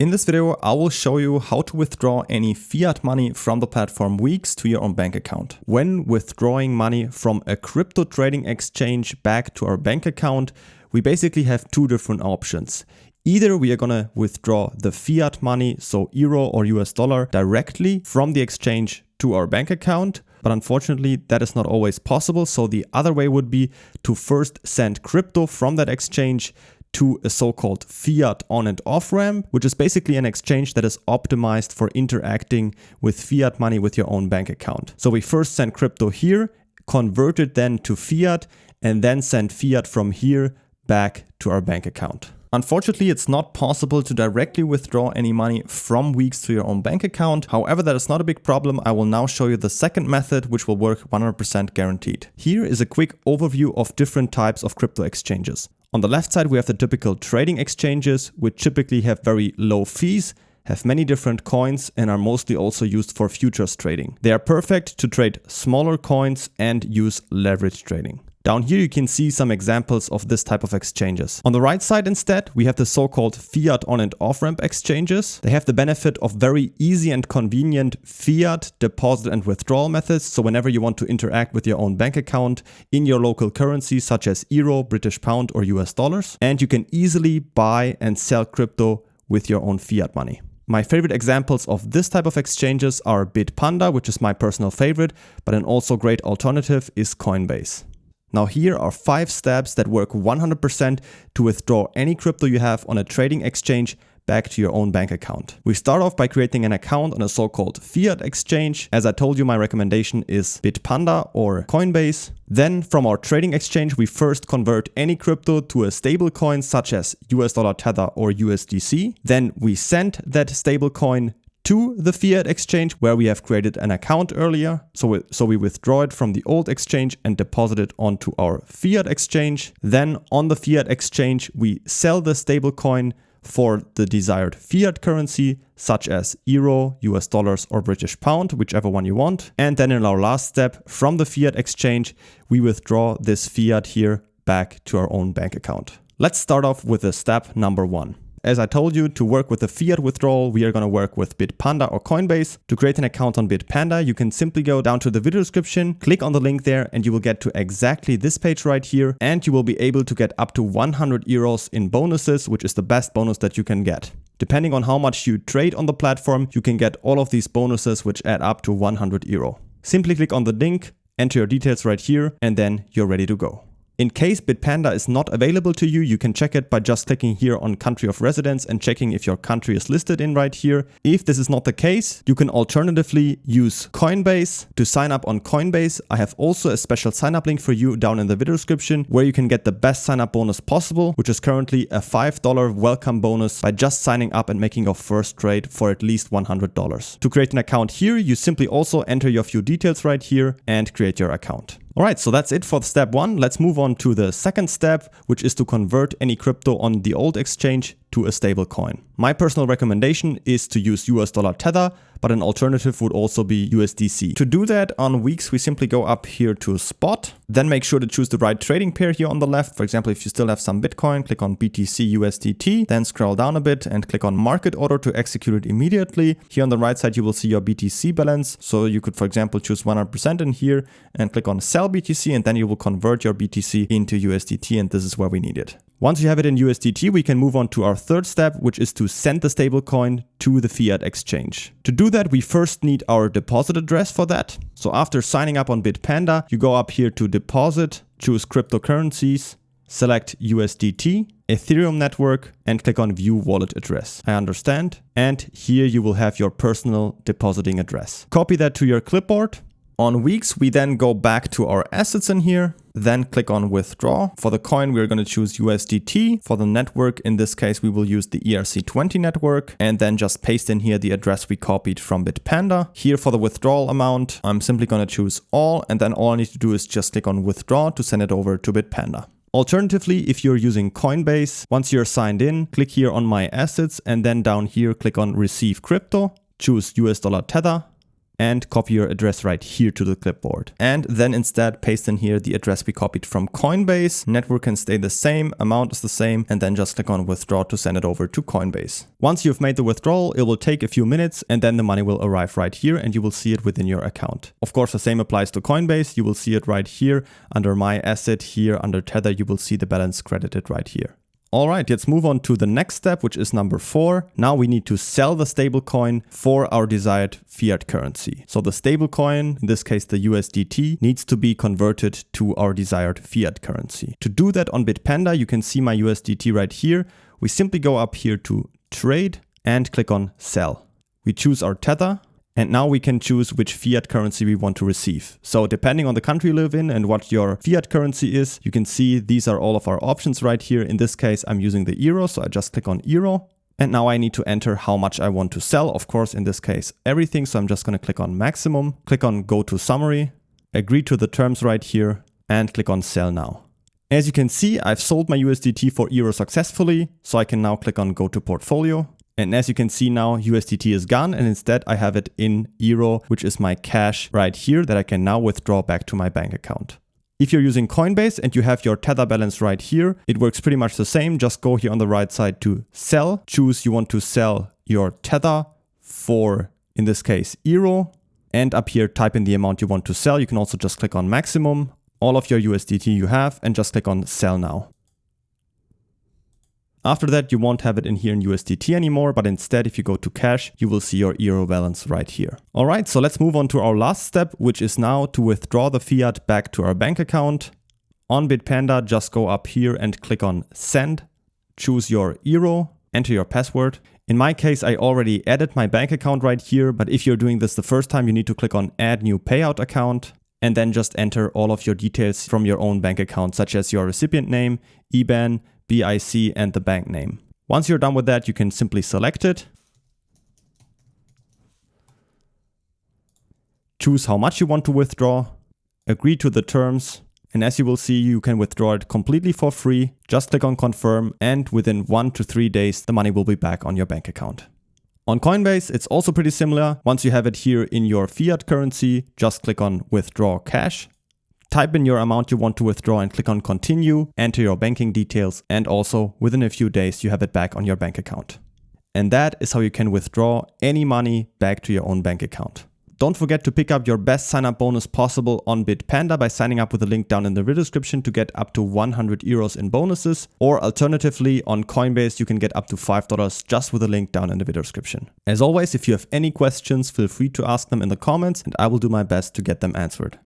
In this video, I will show you how to withdraw any fiat money from the platform WEEX to your own bank account. When withdrawing money from a crypto trading exchange back to our bank account, we basically have two different options. Either we are going to withdraw the fiat money, so euro or US dollar, directly from the exchange to our bank account, but unfortunately that is not always possible. So the other way would be to first send crypto from that exchange to a so-called fiat on and off ramp, which is basically an exchange that is optimized for interacting with fiat money with your own bank account. So we first send crypto here, convert it then to fiat, and then send fiat from here back to our bank account. Unfortunately, it's not possible to directly withdraw any money from WEEX to your own bank account. However, that is not a big problem. I will now show you the second method, which will work 100% guaranteed. Here is a quick overview of different types of crypto exchanges. On the left side, we have the typical trading exchanges, which typically have very low fees, have many different coins, and are mostly also used for futures trading. They are perfect to trade smaller coins and use leverage trading. Down here you can see some examples of this type of exchanges. On the right side instead, we have the so-called fiat on and off ramp exchanges. They have the benefit of very easy and convenient fiat deposit and withdrawal methods. So whenever you want to interact with your own bank account in your local currency such as euro, British pound or US dollars, and you can easily buy and sell crypto with your own fiat money. My favorite examples of this type of exchanges are Bitpanda, which is my personal favorite, but an also great alternative is Coinbase. Now here are 5 steps that work 100% to withdraw any crypto you have on a trading exchange back to your own bank account. We start off by creating an account on a so-called fiat exchange. As I told you, my recommendation is Bitpanda or Coinbase. Then from our trading exchange, we first convert any crypto to a stablecoin such as US dollar Tether or USDC. Then we send that stablecoin to the fiat exchange where we have created an account earlier. So we withdraw it from the old exchange and deposit it onto our fiat exchange. Then on the fiat exchange, we sell the stablecoin for the desired fiat currency, such as euro, US dollars or British pound, whichever one you want. And then in our last step from the fiat exchange, we withdraw this fiat here back to our own bank account. Let's start off with the step number 1. As I told you, to work with the fiat withdrawal, we are going to work with Bitpanda or Coinbase. To create an account on Bitpanda, you can simply go down to the video description, click on the link there, and you will get to exactly this page right here. And you will be able to get up to 100 euros in bonuses, which is the best bonus that you can get. Depending on how much you trade on the platform, you can get all of these bonuses, which add up to 100 euro. Simply click on the link, enter your details right here, and then you're ready to go. In case Bitpanda is not available to you, you can check it by just clicking here on country of residence and checking if your country is listed in right here. If this is not the case, you can alternatively use Coinbase. To sign up on Coinbase, I have also a special sign up link for you down in the video description where you can get the best sign up bonus possible, which is currently a $5 welcome bonus by just signing up and making your first trade for at least $100. To create an account here, you simply also enter your few details right here and create your account. Alright, so that's it for step 1. Let's move on to the second step, which is to convert any crypto on the old exchange to a stablecoin. My personal recommendation is to use US dollar Tether, but an alternative would also be USDC. To do that on WEEX, we simply go up here to spot, then make sure to choose the right trading pair here on the left. For example, if you still have some Bitcoin, click on BTC USDT, then scroll down a bit and click on market order to execute it immediately. Here on the right side, you will see your BTC balance. So you could, for example, choose 100% in here and click on sell BTC, and then you will convert your BTC into USDT, and this is where we need it. Once you have it in USDT, we can move on to our third step, which is to send the stablecoin to the fiat exchange. To do that, we first need our deposit address for that. So after signing up on Bitpanda, you go up here to deposit, choose cryptocurrencies, select USDT, Ethereum network, and click on view wallet address. I understand. And here you will have your personal depositing address. Copy that to your clipboard. On WEEX, we then go back to our assets in here, then click on withdraw. For the coin, we're going to choose USDT. For the network, in this case, we will use the ERC20 network, and then just paste in here the address we copied from Bitpanda. Here for the withdrawal amount, I'm simply going to choose all, and then all I need to do is just click on withdraw to send it over to Bitpanda. Alternatively, if you're using Coinbase, once you're signed in, click here on my assets, and then down here, click on receive crypto, choose US dollar Tether, and copy your address right here to the clipboard. And then instead paste in here the address we copied from Coinbase. Network can stay the same, amount is the same, and then just click on withdraw to send it over to Coinbase. Once you've made the withdrawal, it will take a few minutes and then the money will arrive right here and you will see it within your account. Of course, the same applies to Coinbase. You will see it right here under My Asset. Here under Tether, you will see the balance credited right here. All right, let's move on to the next step, which is number 4. Now we need to sell the stablecoin for our desired fiat currency. So the stablecoin, in this case the USDT, needs to be converted to our desired fiat currency. To do that on Bitpanda, you can see my USDT right here. We simply go up here to Trade and click on Sell. We choose our Tether. And now we can choose which fiat currency we want to receive. So depending on the country you live in and what your fiat currency is, you can see these are all of our options right here. In this case, I'm using the euro, so I just click on euro. And now I need to enter how much I want to sell. Of course, in this case, everything. So I'm just going to click on maximum, click on go to summary, agree to the terms right here, and click on sell now. As you can see, I've sold my USDT for euro successfully. So I can now click on go to portfolio. And as you can see now, USDT is gone and instead I have it in euro, which is my cash right here that I can now withdraw back to my bank account. If you're using Coinbase and you have your Tether balance right here, it works pretty much the same. Just go here on the right side to sell, choose you want to sell your Tether for, in this case, euro, and up here type in the amount you want to sell. You can also just click on maximum, all of your USDT you have, and just click on sell now. After that, you won't have it in here in USDT anymore, but instead, if you go to cash, you will see your euro balance right here. All right, so let's move on to our last step, which is now to withdraw the fiat back to our bank account. On Bitpanda, just go up here and click on send, choose your euro, enter your password. In my case, I already added my bank account right here, but if you're doing this the first time, you need to click on add new payout account and then just enter all of your details from your own bank account, such as your recipient name, IBAN, BIC, and the bank name. Once you're done with that, you can simply select it, choose how much you want to withdraw, agree to the terms, and as you will see, you can withdraw it completely for free. Just click on confirm, and within 1 to 3 days, the money will be back on your bank account. On Coinbase, it's also pretty similar. Once you have it here in your fiat currency, just click on withdraw cash. Type in your amount you want to withdraw and click on continue, enter your banking details, and also within a few days you have it back on your bank account. And that is how you can withdraw any money back to your own bank account. Don't forget to pick up your best sign-up bonus possible on Bitpanda by signing up with the link down in the video description to get up to 100 euros in bonuses. Or alternatively, on Coinbase, you can get up to $5 just with the link down in the video description. As always, if you have any questions, feel free to ask them in the comments and I will do my best to get them answered.